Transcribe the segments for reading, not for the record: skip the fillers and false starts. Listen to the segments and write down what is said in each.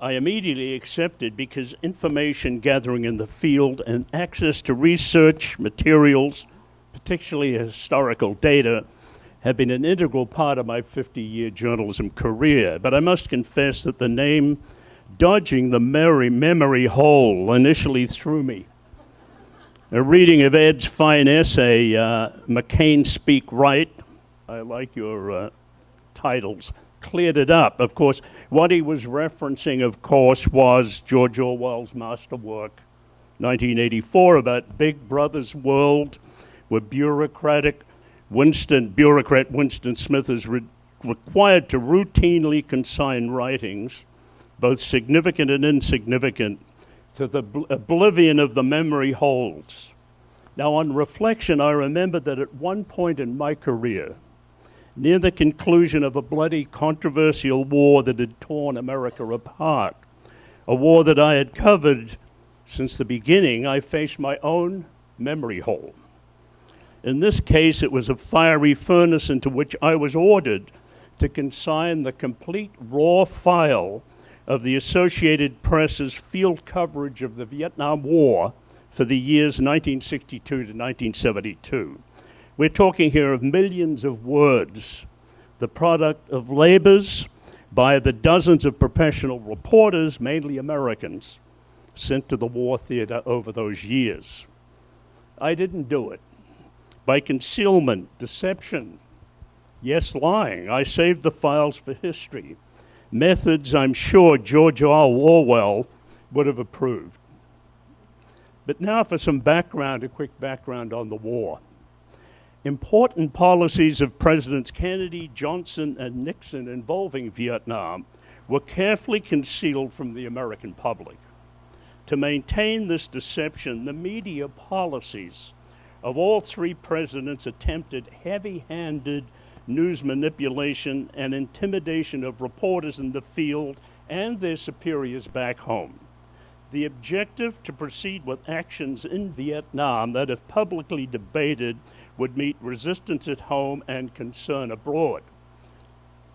I immediately accepted because information gathering in the field and access to research materials, particularly historical data, have been an integral part of my 50-year journalism career. But I must confess that the name Dodging the Memory Hole initially threw me. A reading of Ed's fine essay, McCain Speak Right, I like your titles, cleared it up. Of course, what he was referencing, of course, was George Orwell's masterwork, 1984, about Big Brother's world, where bureaucrat Winston Smith is required to routinely consign writings, both significant and insignificant, to the oblivion of the memory holes. Now, on reflection, I remember that at one point in my career, near the conclusion of a bloody, controversial war that had torn America apart, a war that I had covered since the beginning, I faced my own memory hole. In this case, it was a fiery furnace into which I was ordered to consign the complete raw file of the Associated Press's field coverage of the Vietnam War for the years 1962 to 1972. We're talking here of millions of words, the product of labors by the dozens of professional reporters, mainly Americans, sent to the war theater over those years. I didn't do it. By concealment, deception, yes, lying, I saved the files for history. Methods I'm sure George R. Orwell would have approved. But now for some background, a quick background on the war. Important policies of Presidents Kennedy, Johnson, and Nixon involving Vietnam were carefully concealed from the American public. To maintain this deception, the media policies of all three presidents attempted heavy-handed news manipulation and intimidation of reporters in the field and their superiors back home. The objective to proceed with actions in Vietnam that, if publicly debated, would meet resistance at home and concern abroad.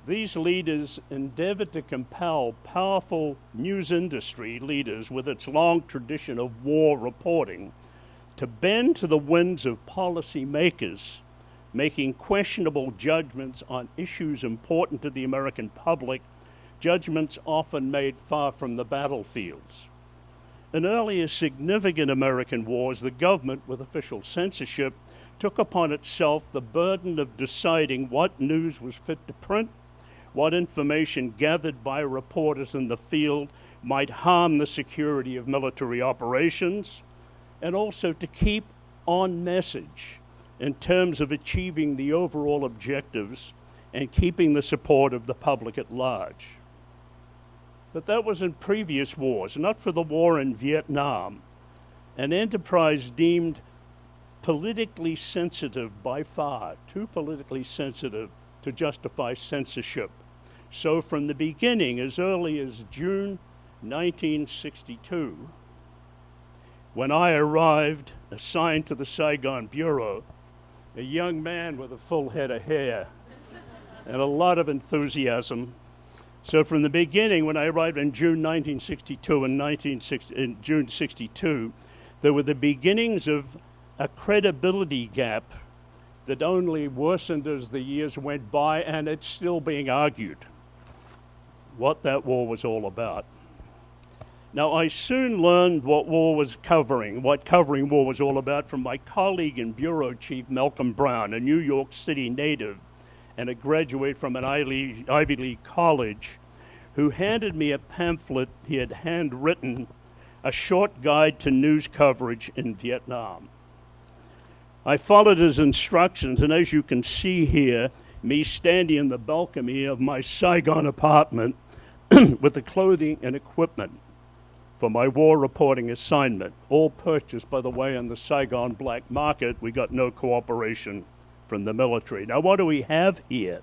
These leaders endeavored to compel powerful news industry leaders with its long tradition of war reporting to bend to the winds of policymakers making questionable judgments on issues important to the American public, judgments often made far from the battlefields. In earlier significant American wars, the government, with official censorship, took upon itself the burden of deciding what news was fit to print, what information gathered by reporters in the field might harm the security of military operations, and also to keep on message in terms of achieving the overall objectives and keeping the support of the public at large. But that was in previous wars, not for the war in Vietnam, an enterprise deemed politically sensitive by far, too politically sensitive to justify censorship. So from the beginning, as early as June 1962, when I arrived, assigned to the Saigon Bureau, a young man with a full head of hair and a lot of enthusiasm. So from the beginning, when I arrived in June 1962 and in June 62, there were the beginnings of a credibility gap that only worsened as the years went by, and it's still being argued what that war was all about. Now, I soon learned what covering war was all about from my colleague and bureau chief, Malcolm Brown, a New York City native and a graduate from an Ivy League college, who handed me a pamphlet he had handwritten, a short guide to news coverage in Vietnam. I followed his instructions, and as you can see here, me standing in the balcony of my Saigon apartment with the clothing and equipment for my war reporting assignment, all purchased, by the way, on the Saigon black market. We got no cooperation from the military. Now, what do we have here?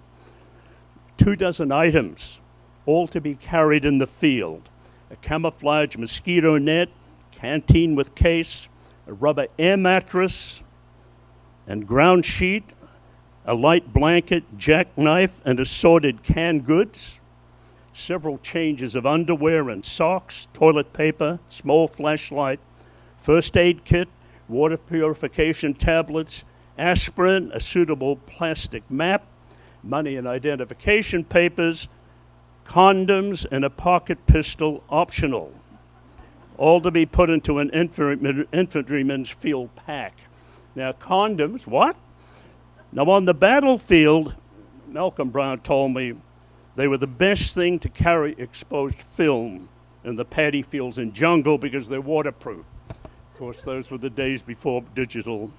24 items, all to be carried in the field. A camouflage mosquito net, canteen with case, a rubber air mattress and ground sheet, a light blanket, jackknife, and assorted canned goods, several changes of underwear and socks, toilet paper, small flashlight, first aid kit, water purification tablets, aspirin, a suitable plastic map, money and identification papers, condoms, and a pocket pistol optional, all to be put into an infantryman's field pack. Now, condoms, what? Now, on the battlefield, Malcolm Brown told me they were the best thing to carry exposed film in the paddy fields and jungle because they're waterproof. Of course, those were the days before digital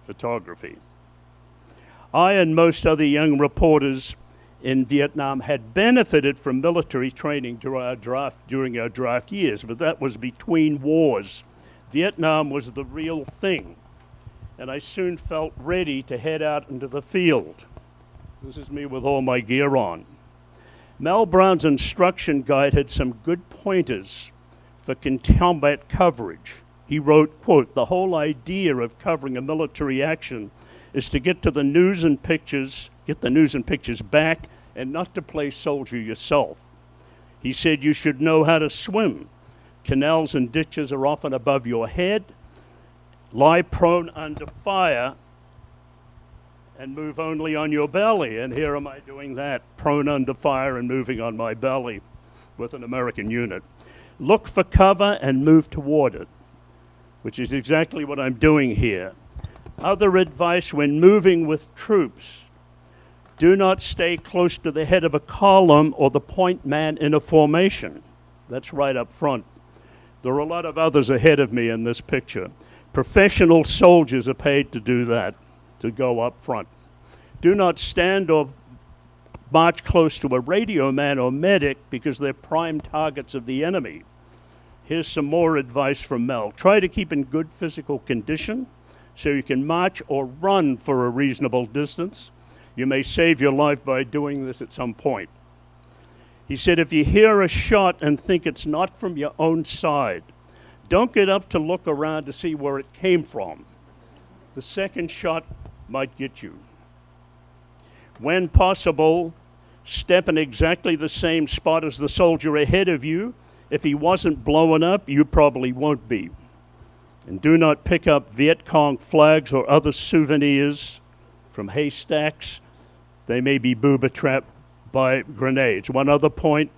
photography. I and most other young reporters in Vietnam had benefited from military training during our draft years, but that was between wars. Vietnam was the real thing, and I soon felt ready to head out into the field. This is me with all my gear on. Mel Brown's instruction guide had some good pointers for combat coverage. He wrote, quote, "The whole idea of covering a military action is to get the news and pictures back and not to play soldier yourself." He said you should know how to swim. Canals and ditches are often above your head. Lie prone under fire and move only on your belly. And here am I doing that, prone under fire and moving on my belly with an American unit. Look for cover and move toward it, which is exactly what I'm doing here. Other advice when moving with troops: do not stay close to the head of a column or the point man in a formation. That's right up front. There are a lot of others ahead of me in this picture. Professional soldiers are paid to do that, to go up front. Do not stand or march close to a radio man or medic because they're prime targets of the enemy. Here's some more advice from Mel. Try to keep in good physical condition so you can march or run for a reasonable distance. You may save your life by doing this at some point. He said, if you hear a shot and think it's not from your own side, don't get up to look around to see where it came from. The second shot might get you. When possible, step in exactly the same spot as the soldier ahead of you. If he wasn't blowing up, you probably won't be. And do not pick up Viet Cong flags or other souvenirs from haystacks. They may be booby trapped by grenades. One other point,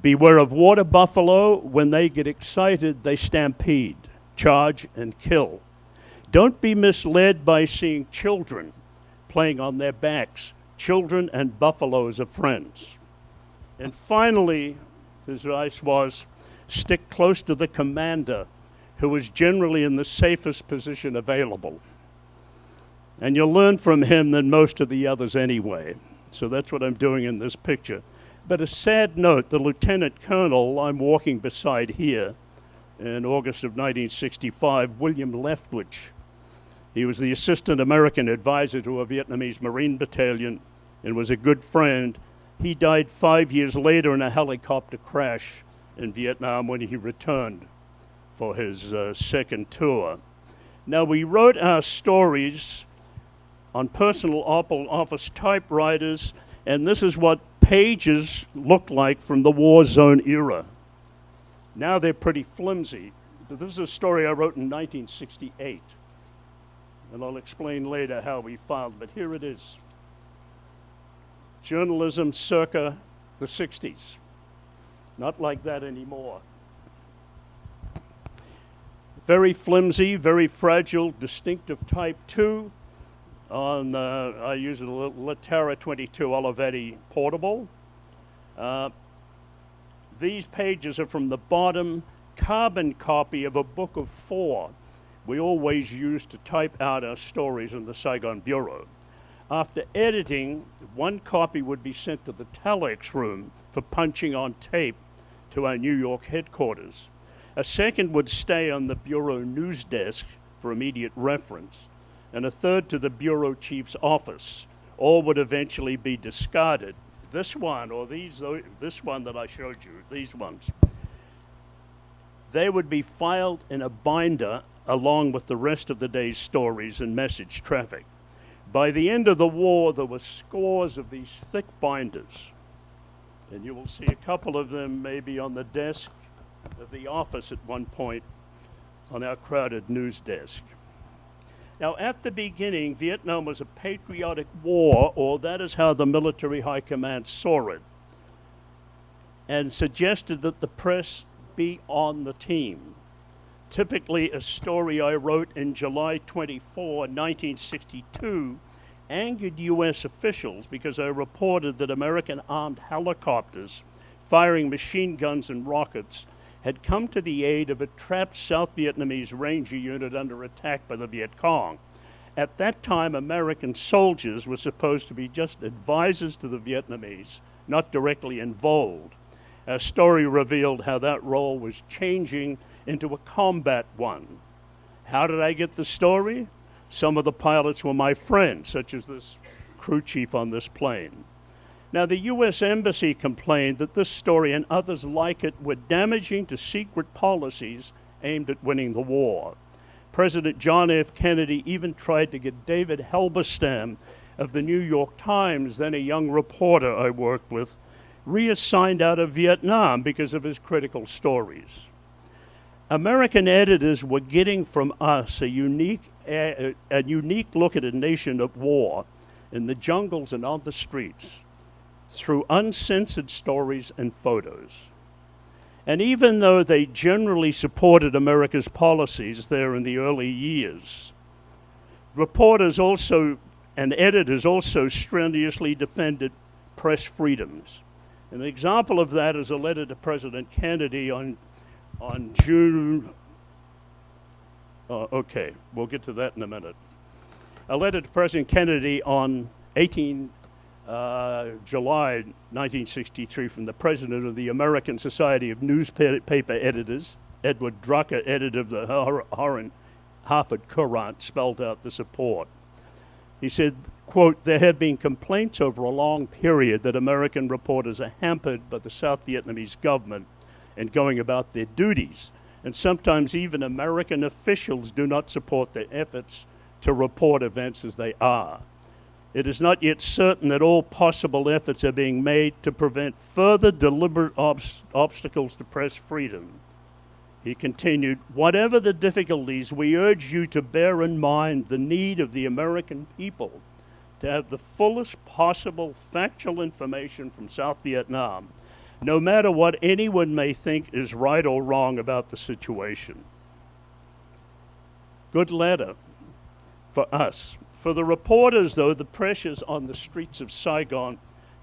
beware of water buffalo. When they get excited, they stampede, charge, and kill. Don't be misled by seeing children playing on their backs. Children and buffaloes are friends. And finally, his advice was, stick close to the commander, who is generally in the safest position available. And you'll learn from him than most of the others anyway. So that's what I'm doing in this picture. But a sad note, the lieutenant colonel I'm walking beside here in August of 1965, William Leftwich. He was the assistant American advisor to a Vietnamese Marine battalion and was a good friend. He died 5 years later in a helicopter crash in Vietnam when he returned for his second tour. Now, we wrote our stories on personal office typewriters, and this is what pages looked like from the war zone era. Now they're pretty flimsy. But this is a story I wrote in 1968, and I'll explain later how we filed, but here it is. Journalism circa the 60s. Not like that anymore. Very flimsy, very fragile, distinctive type 2. I use a Latera 22 Olivetti portable. These pages are from the bottom carbon copy of a book of 4 we always used to type out our stories in the Saigon Bureau. After editing, one copy would be sent to the telex room for punching on tape to our New York headquarters. A second would stay on the Bureau news desk for immediate reference, and a third to the Bureau Chief's office. All would eventually be discarded. This one, or this one that I showed you, these ones, they would be filed in a binder along with the rest of the day's stories and message traffic. By the end of the war, there were scores of these thick binders. And you will see a couple of them maybe on the desk of the office at one point on our crowded news desk. Now, at the beginning, Vietnam was a patriotic war, or that is how the military high command saw it, and suggested that the press be on the team. Typically, a story I wrote in July 24, 1962, angered U.S. officials because I reported that American armed helicopters firing machine guns and rockets had come to the aid of a trapped South Vietnamese Ranger unit under attack by the Viet Cong. At that time, American soldiers were supposed to be just advisors to the Vietnamese, not directly involved. Our story revealed how that role was changing into a combat one. How did I get the story? Some of the pilots were my friends, such as this crew chief on this plane. Now, the U.S. Embassy complained that this story and others like it were damaging to secret policies aimed at winning the war. President John F. Kennedy even tried to get David Halberstam of the New York Times, then a young reporter I worked with, reassigned out of Vietnam because of his critical stories. American editors were getting from us a unique look at a nation at war in the jungles and on the streets through uncensored stories and photos. And even though they generally supported America's policies there in the early years, reporters also and editors also strenuously defended press freedoms. An example of that is a letter to President Kennedy on June, okay, we'll get to that in a minute. A letter to President Kennedy on July 1963 from the president of the American Society of Newspaper Editors, Edward Drucker, editor of the Hartford Courant, spelled out the support. He said, quote, "There have been complaints over a long period that American reporters are hampered by the South Vietnamese government in going about their duties, and sometimes even American officials do not support their efforts to report events as they are. It is not yet certain that all possible efforts are being made to prevent further deliberate obstacles to press freedom." He continued, "Whatever the difficulties, we urge you to bear in mind the need of the American people to have the fullest possible factual information from South Vietnam, no matter what anyone may think is right or wrong about the situation." Good letter for us. For the reporters, though, the pressures on the streets of Saigon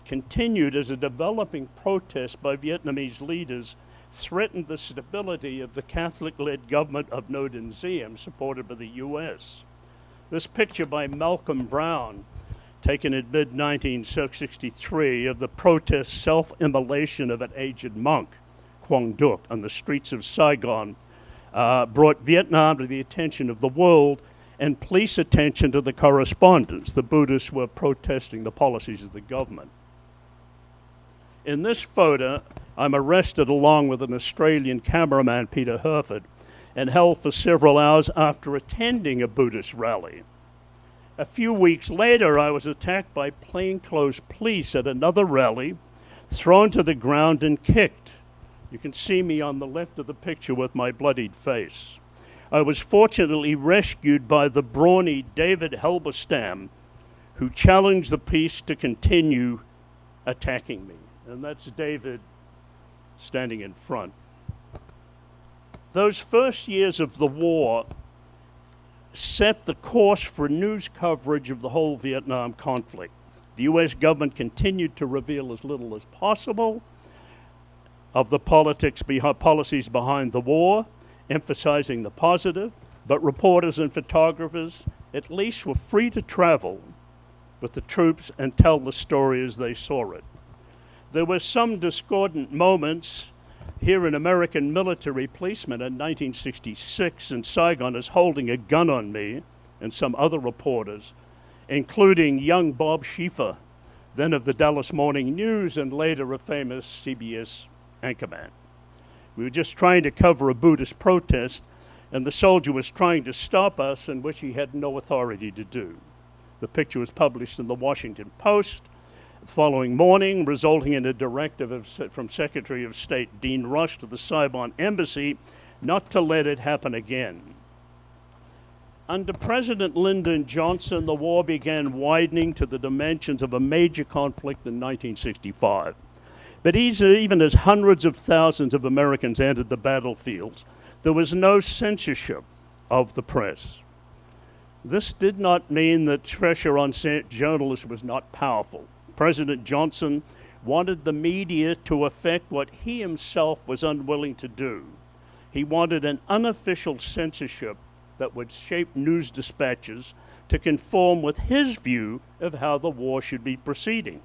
continued as a developing protest by Vietnamese leaders threatened the stability of the Catholic-led government of Ngo Dinh Diem, supported by the U.S. This picture by Malcolm Brown, taken in mid-1963, of the protest self-immolation of an aged monk, Quang Duc, on the streets of Saigon, brought Vietnam to the attention of the world and police attention to the correspondence. The Buddhists were protesting the policies of the government. In this photo, I'm arrested along with an Australian cameraman, Peter Arnett, and held for several hours after attending a Buddhist rally. A few weeks later, I was attacked by plainclothes police at another rally, thrown to the ground and kicked. You can see me on the left of the picture with my bloodied face. I was fortunately rescued by the brawny David Halberstam, who challenged the police to continue attacking me. And that's David standing in front. Those first years of the war set the course for news coverage of the whole Vietnam conflict. The U.S. government continued to reveal as little as possible of the policies behind the war, emphasizing the positive, but reporters and photographers at least were free to travel with the troops and tell the story as they saw it. There were some discordant moments. Here an American military policeman in 1966 in Saigon is holding a gun on me and some other reporters, including young Bob Schieffer, then of the Dallas Morning News and later a famous CBS anchorman. We were just trying to cover a Buddhist protest, and the soldier was trying to stop us, in which he had no authority to do. The picture was published in the Washington Post. the following morning, resulting in a directive from Secretary of State Dean Rush to the Saigon embassy not to let it happen again. Under President Lyndon Johnson, the war began widening to the dimensions of a major conflict in 1965. But even as hundreds of thousands of Americans entered the battlefields, there was no censorship of the press. This did not mean that pressure on journalists was not powerful. President Johnson wanted the media to effect what he himself was unwilling to do. He wanted an unofficial censorship that would shape news dispatches to conform with his view of how the war should be proceeding.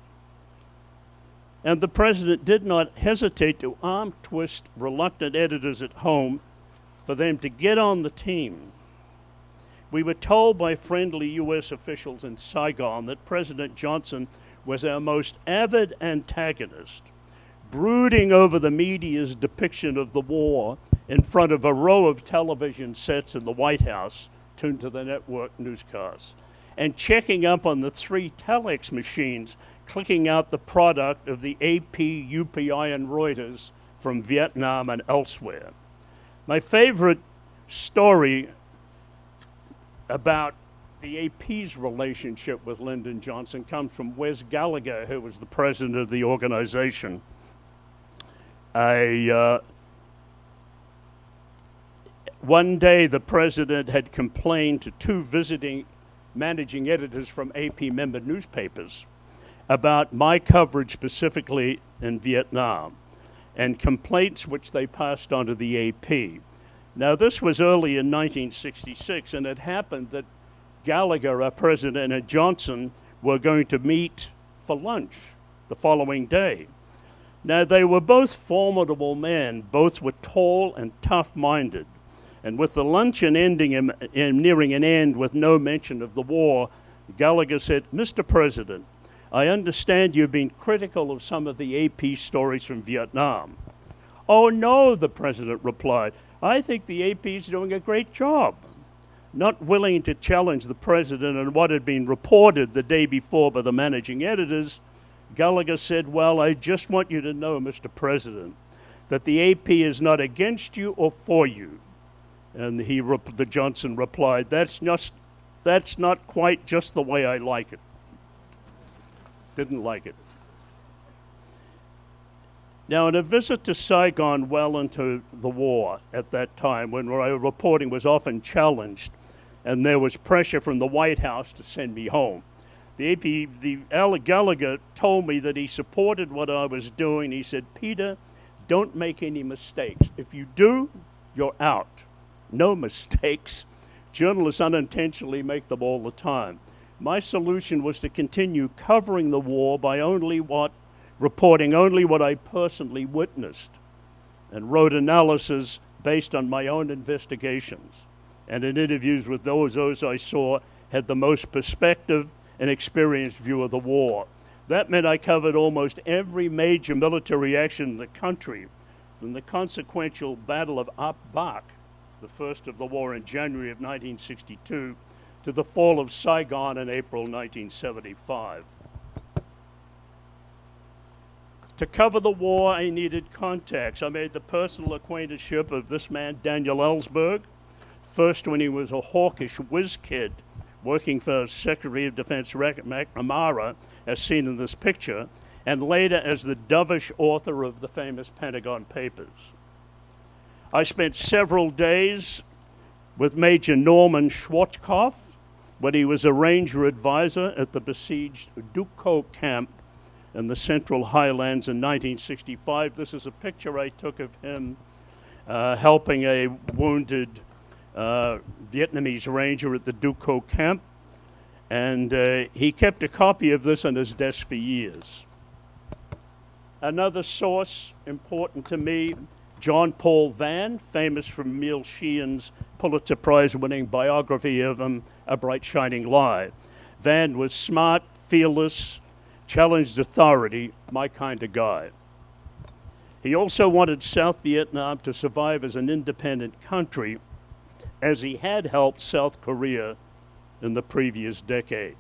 And the president did not hesitate to arm twist reluctant editors at home for them to get on the team. We were told by friendly U.S. officials in Saigon that President Johnson was our most avid antagonist, brooding over the media's depiction of the war in front of a row of television sets in the White House tuned to the network newscasts, and checking up on the 3 telex machines clicking out the product of the AP, UPI, and Reuters from Vietnam and elsewhere. My favorite story about the AP's relationship with Lyndon Johnson comes from Wes Gallagher, who was the president of the organization. One day, the president had complained to 2 visiting managing editors from AP member newspapers about my coverage specifically in Vietnam, and complaints which they passed on to the AP. Now, this was early in 1966, and it happened that Gallagher, our president, and Johnson were going to meet for lunch the following day. Now, they were both formidable men. Both were tall and tough-minded. And with the luncheon nearing an end with no mention of the war, Gallagher said, "Mr. President, I understand you've been critical of some of the AP stories from Vietnam." "Oh, no," the president replied. "I think the AP is doing a great job." Not willing to challenge the president on what had been reported the day before by the managing editors, Gallagher said, "Well, I just want you to know, Mr. President, that the AP is not against you or for you." And the Johnson replied, that's not quite just the way I like it." Didn't like it. Now, in a visit to Saigon well into the war at that time, when our reporting was often challenged and there was pressure from the White House to send me home, Gallagher told me that he supported what I was doing. He said, "Peter, don't make any mistakes. If you do, you're out. No mistakes. Journalists unintentionally make them all the time." My solution was to continue covering the war by reporting only what I personally witnessed, and wrote analysis based on my own investigations, and in interviews with those I saw had the most perspective and experienced view of the war. That meant I covered almost every major military action in the country, from the consequential Battle of Ap Bac, the first of the war in January of 1962, to the fall of Saigon in April 1975. To cover the war, I needed contacts. I made the personal acquaintanceship of this man, Daniel Ellsberg, first when he was a hawkish whiz kid working for Secretary of Defense McNamara, as seen in this picture, and later as the dovish author of the famous Pentagon Papers. I spent several days with Major Norman Schwarzkopf when he was a ranger advisor at the besieged Duco camp in the Central Highlands in 1965. This is a picture I took of him helping a wounded Vietnamese ranger at the Duco camp, and he kept a copy of this on his desk for years. Another source important to me, John Paul Vann, famous for Emil Sheehan's Pulitzer Prize winning biography of him, A Bright Shining Light. Vann was smart, fearless, challenged authority, my kind of guy. He also wanted South Vietnam to survive as an independent country, as he had helped South Korea in the previous decade.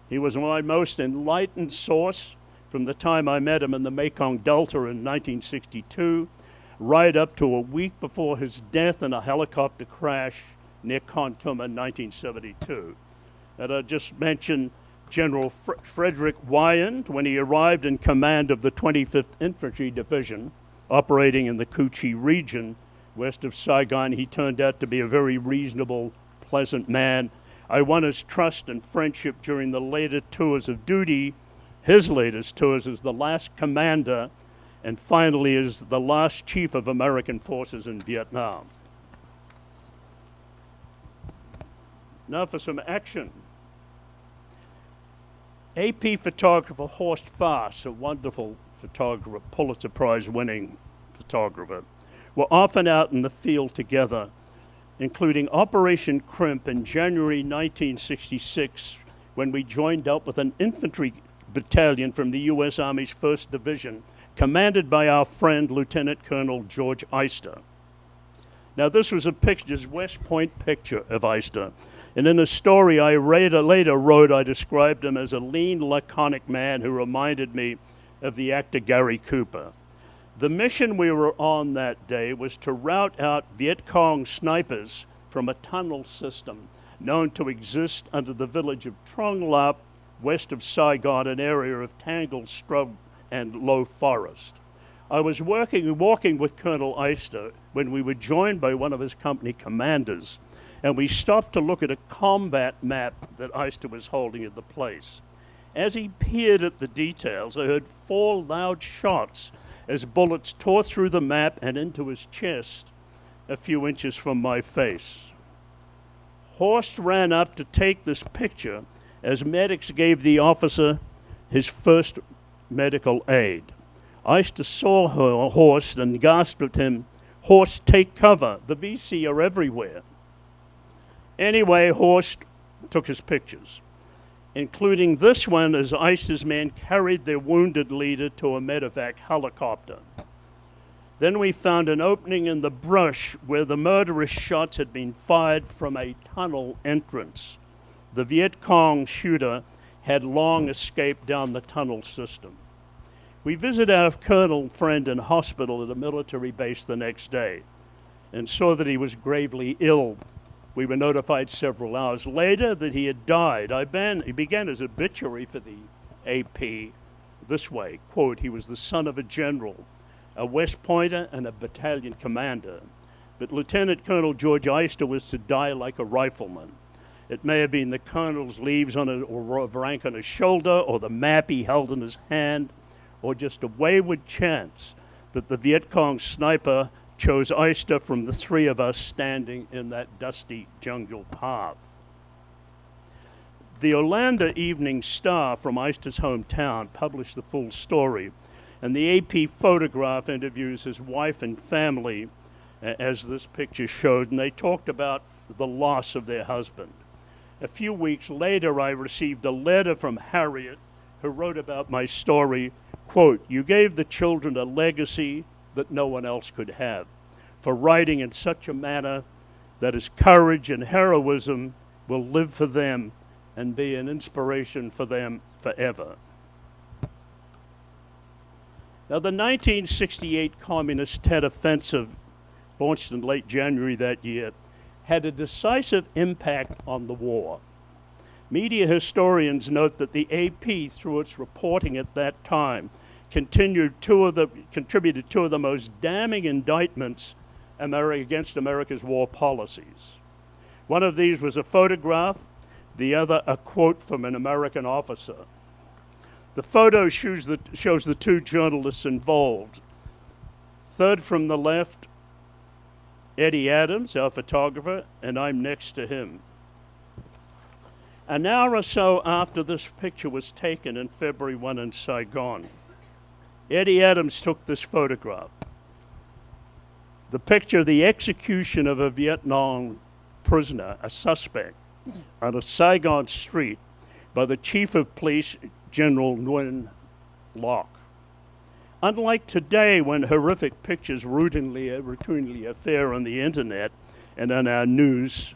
He was my most enlightened source from the time I met him in the Mekong Delta in 1962, right up to a week before his death in a helicopter crash near Khartoum in 1972. And I just mentioned General Frederick Wyand when he arrived in command of the 25th Infantry Division, operating in the Cu Chi region west of Saigon. He turned out to be a very reasonable, pleasant man. I won his trust and friendship during the later tours of duty, his latest tours as the last commander, and finally as the last chief of American forces in Vietnam. Now for some action. AP photographer Horst Faas, a wonderful photographer, Pulitzer Prize winning photographer, were often out in the field together, including Operation Crimp in January 1966, when we joined up with an infantry battalion from the U.S. Army's 1st Division, commanded by our friend Lieutenant Colonel George Eyster. Now this was a picture, his West Point picture of Eyster. And in a story I later wrote, I described him as a lean, laconic man who reminded me of the actor Gary Cooper. The mission we were on that day was to rout out Viet Cong snipers from a tunnel system known to exist under the village of Trong Lap, west of Saigon, an area of tangled scrub and low forest. I was walking with Colonel Eyster when we were joined by one of his company commanders, and we stopped to look at a combat map that Eyster was holding at the place. As he peered at the details, I heard 4 loud shots as bullets tore through the map and into his chest a few inches from my face. Horst ran up to take this picture as medics gave the officer his first medical aid. Eyster saw Horst and gasped at him, "Horst, take cover. The VC are everywhere." Anyway, Horst took his pictures, including this one as Eyster's men carried their wounded leader to a medevac helicopter. Then we found an opening in the brush where the murderous shots had been fired from a tunnel entrance. The Viet Cong shooter had long escaped down the tunnel system. We visited our colonel friend in hospital at a military base the next day and saw that he was gravely ill. We were notified several hours later that he had died. He began his obituary for the AP this way, quote, "He was the son of a general, a West Pointer and a battalion commander. But Lieutenant Colonel George Eyster was to die like a rifleman. It may have been the colonel's leaves or rank on his shoulder, or the map he held in his hand, or just a wayward chance that the Viet Cong sniper chose Eyster from the 3 of us standing in that dusty jungle path." The Orlando Evening Star from Eyster's hometown published the full story, and the AP photograph interviews his wife and family, as this picture showed, and they talked about the loss of their husband. A few weeks later, I received a letter from Harriet, who wrote about my story, quote, "You gave the children a legacy that no one else could have, for writing in such a manner that his courage and heroism will live for them and be an inspiration for them forever." Now, the 1968 Communist Tet Offensive, launched in late January that year, had a decisive impact on the war. Media historians note that the AP, through its reporting at that time, contributed 2 of the most damning indictments against America's war policies. One of these was a photograph, the other a quote from an American officer. The photo shows the 2 journalists involved. Third from the left, Eddie Adams, our photographer, and I'm next to him. An hour or so after this picture was taken in February 1 in Saigon, Eddie Adams took this photograph. The picture of the execution of a Vietnam prisoner, a suspect, on a Saigon street by the Chief of Police, General Nguyen Loc. Unlike today, when horrific pictures routinely appear on the internet and on our news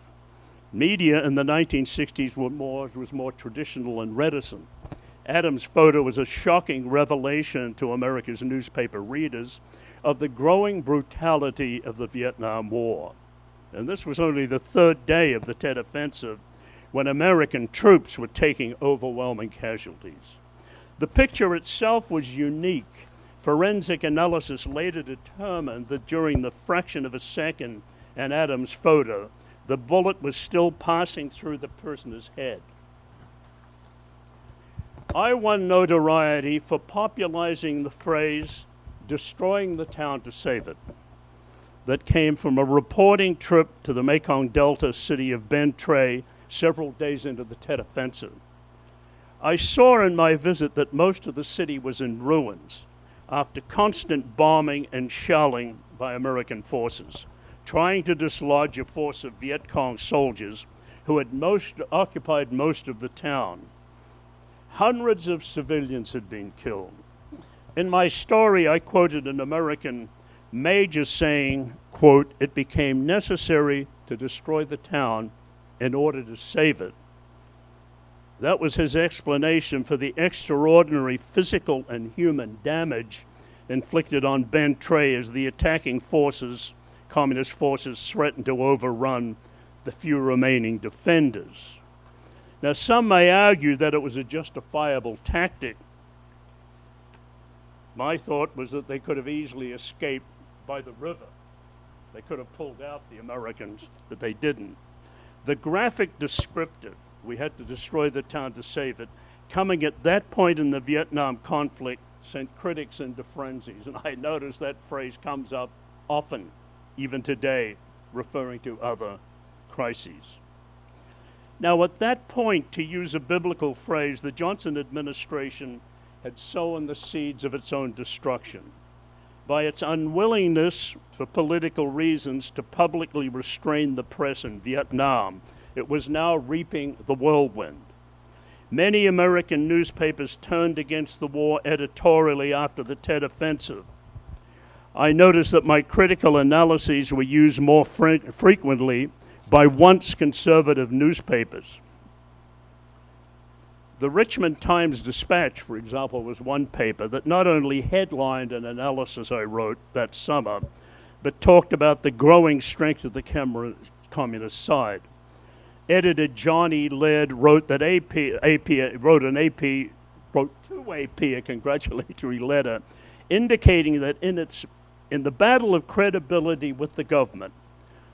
Media in the 1960s was more traditional and reticent. Adams' photo was a shocking revelation to America's newspaper readers of the growing brutality of the Vietnam War. And this was only the third day of the Tet Offensive, when American troops were taking overwhelming casualties. The picture itself was unique. Forensic analysis later determined that during the fraction of a second in Adams' photo, the bullet was still passing through the prisoner's head. I won notoriety for popularizing the phrase, "destroying the town to save it," that came from a reporting trip to the Mekong Delta city of Ben Tre several days into the Tet Offensive. I saw in my visit that most of the city was in ruins after constant bombing and shelling by American forces, trying to dislodge a force of Viet Cong soldiers who had occupied most of the town. Hundreds of civilians had been killed. In my story, I quoted an American major saying, quote, "It became necessary to destroy the town in order to save it." That was his explanation for the extraordinary physical and human damage inflicted on Ben Tre as the attacking forces, communist forces, threatened to overrun the few remaining defenders. Now, some may argue that it was a justifiable tactic. My thought was that they could have easily escaped by the river. They could have pulled out the Americans, but they didn't. The graphic descriptive, "we had to destroy the town to save it," coming at that point in the Vietnam conflict, sent critics into frenzies. And I notice that phrase comes up often, even today, referring to other crises. Now, at that point, to use a biblical phrase, the Johnson administration had sown the seeds of its own destruction. By its unwillingness, for political reasons, to publicly restrain the press in Vietnam, it was now reaping the whirlwind. Many American newspapers turned against the war editorially after the Tet Offensive. I noticed that my critical analyses were used more frequently by once conservative newspapers. The Richmond Times-Dispatch, for example, was one paper that not only headlined an analysis I wrote that summer, but talked about the growing strength of the communist side. Editor Johnny Laird wrote two AP a congratulatory letter, indicating that in the battle of credibility with the government,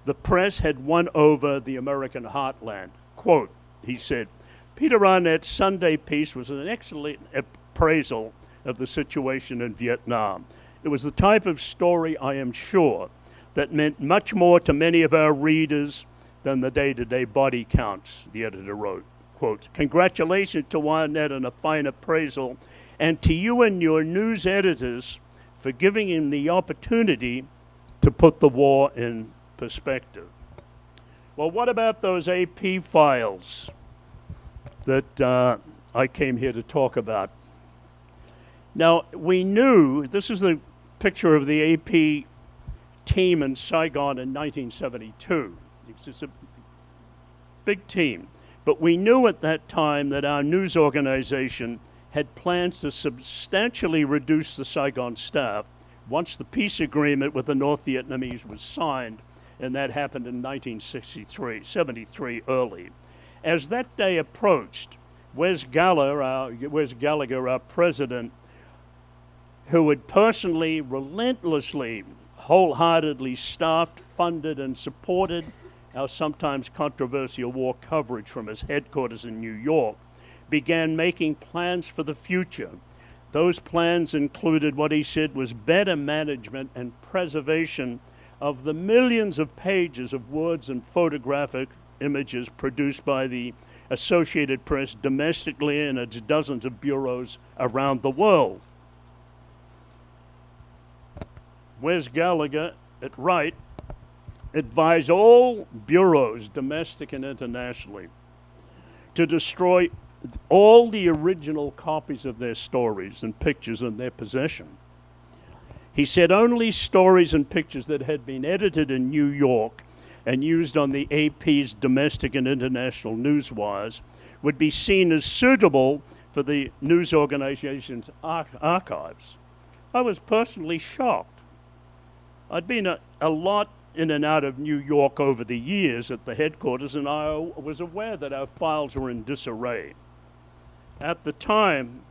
the press had won over the American heartland. Quote, he said, "Peter Arnett's Sunday piece was an excellent appraisal of the situation in Vietnam. It was the type of story, I am sure, that meant much more to many of our readers than the day-to-day body counts," the editor wrote. Quote, "Congratulations to Arnett on a fine appraisal, and to you and your news editors for giving him the opportunity to put the war in perspective." Well, what about those AP files that I came here to talk about? Now, we knew, this is the picture of the AP team in Saigon in 1972. It's a big team. But we knew at that time that our news organization had plans to substantially reduce the Saigon staff once the peace agreement with the North Vietnamese was signed, and that happened in 1973 early. As that day approached, Wes Gallagher, our president, who had personally, relentlessly, wholeheartedly staffed, funded, and supported our sometimes controversial war coverage from his headquarters in New York, began making plans for the future. Those plans included what he said was better management and preservation of the millions of pages of words and photographic images produced by the Associated Press domestically and its dozens of bureaus around the world. Wes Gallagher at Wright advised all bureaus, domestic and internationally, to destroy all the original copies of their stories and pictures in their possession. He said only stories and pictures that had been edited in New York and used on the AP's domestic and international news wires would be seen as suitable for the news organization's archives. I was personally shocked. I'd been a lot in and out of New York over the years at the headquarters, and I was aware that our files were in disarray. At the time,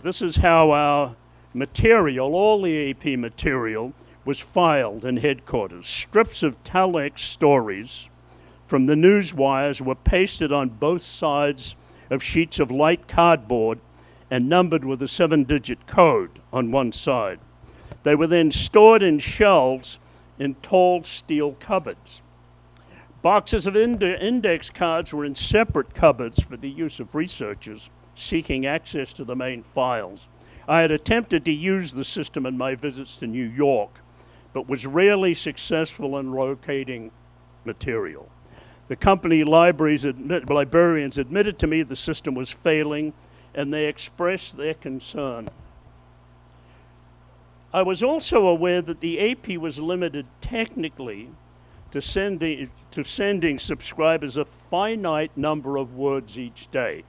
this is how our material, all the AP material, was filed in headquarters. Strips of telex stories from the news wires were pasted on both sides of sheets of light cardboard and numbered with a 7-digit code on one side. They were then stored in shelves in tall steel cupboards. Boxes of index cards were in separate cupboards for the use of researchers seeking access to the main files. I had attempted to use the system in my visits to New York, but was rarely successful in locating material. The company librarians admitted to me the system was failing, and they expressed their concern. I was also aware that the AP was limited technically to sending subscribers a finite number of words each day.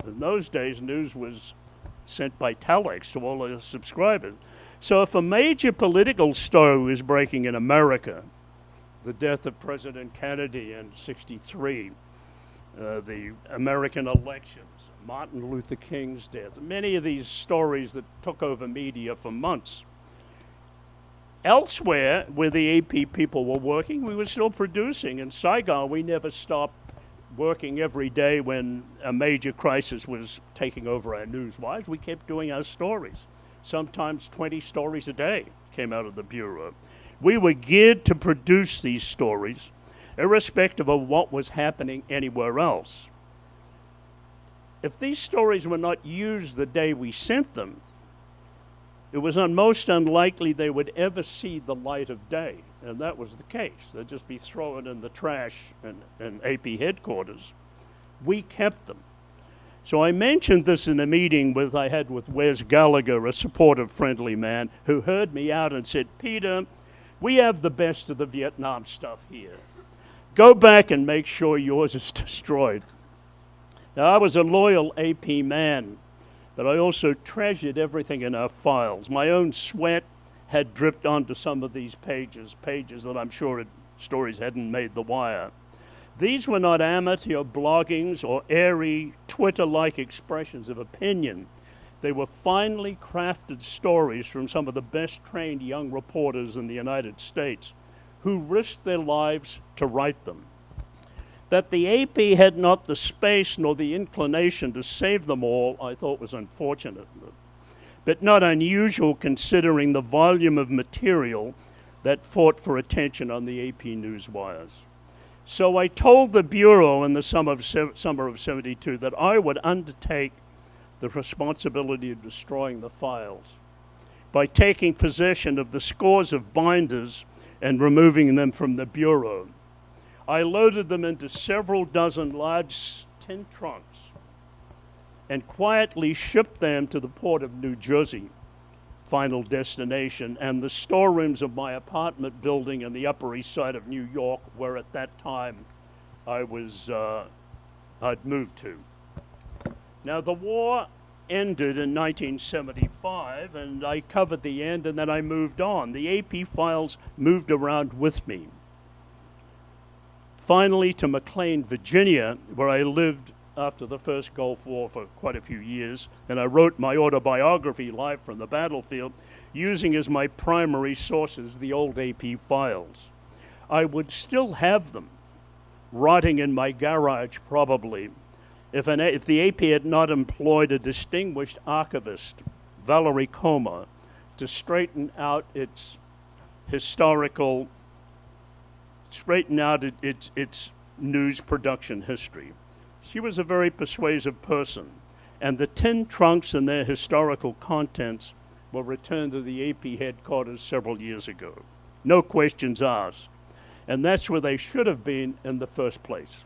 In those days, news was sent by telex to all the subscribers. So if a major political story was breaking in America, the death of President Kennedy in '63, the American elections, Martin Luther King's death, many of these stories that took over media for months. Elsewhere, where the AP people were working, we were still producing. In Saigon, we never stopped working every day when a major crisis was taking over our news wires. We kept doing our stories. Sometimes 20 stories a day came out of the Bureau. We were geared to produce these stories, irrespective of what was happening anywhere else. If these stories were not used the day we sent them, it was most unlikely they would ever see the light of day, and that was the case. They'd just be thrown in the trash in AP headquarters. We kept them. So I mentioned this in a meeting I had with Wes Gallagher, a supportive, friendly man, who heard me out and said, "Peter, we have the best of the Vietnam stuff here. Go back and make sure yours is destroyed." Now, I was a loyal AP man, but I also treasured everything in our files. My own sweat had dripped onto some of these pages that I'm sure stories hadn't made the wire. These were not amateur bloggings or airy Twitter-like expressions of opinion. They were finely crafted stories from some of the best trained young reporters in the United States who risked their lives to write them. That the AP had not the space nor the inclination to save them all, I thought was unfortunate, but not unusual considering the volume of material that fought for attention on the AP news wires. So I told the Bureau in the summer of '72 that I would undertake the responsibility of destroying the files by taking possession of the scores of binders and removing them from the Bureau. I loaded them into several dozen large tin trunks and quietly shipped them to the port of New Jersey, final destination, and the storerooms of my apartment building in the Upper East Side of New York, where at that time I'd moved to. Now, the war ended in 1975, and I covered the end, and then I moved on. The AP files moved around with me. Finally to McLean, Virginia, where I lived after the first Gulf War for quite a few years, and I wrote my autobiography live from the battlefield, using as my primary sources the old AP files. I would still have them, rotting in my garage probably, if the AP had not employed a distinguished archivist, Valerie Coma, to straighten out its news production history. She was a very persuasive person, and the tin trunks and their historical contents were returned to the AP headquarters several years ago. No questions asked. And that's where they should have been in the first place.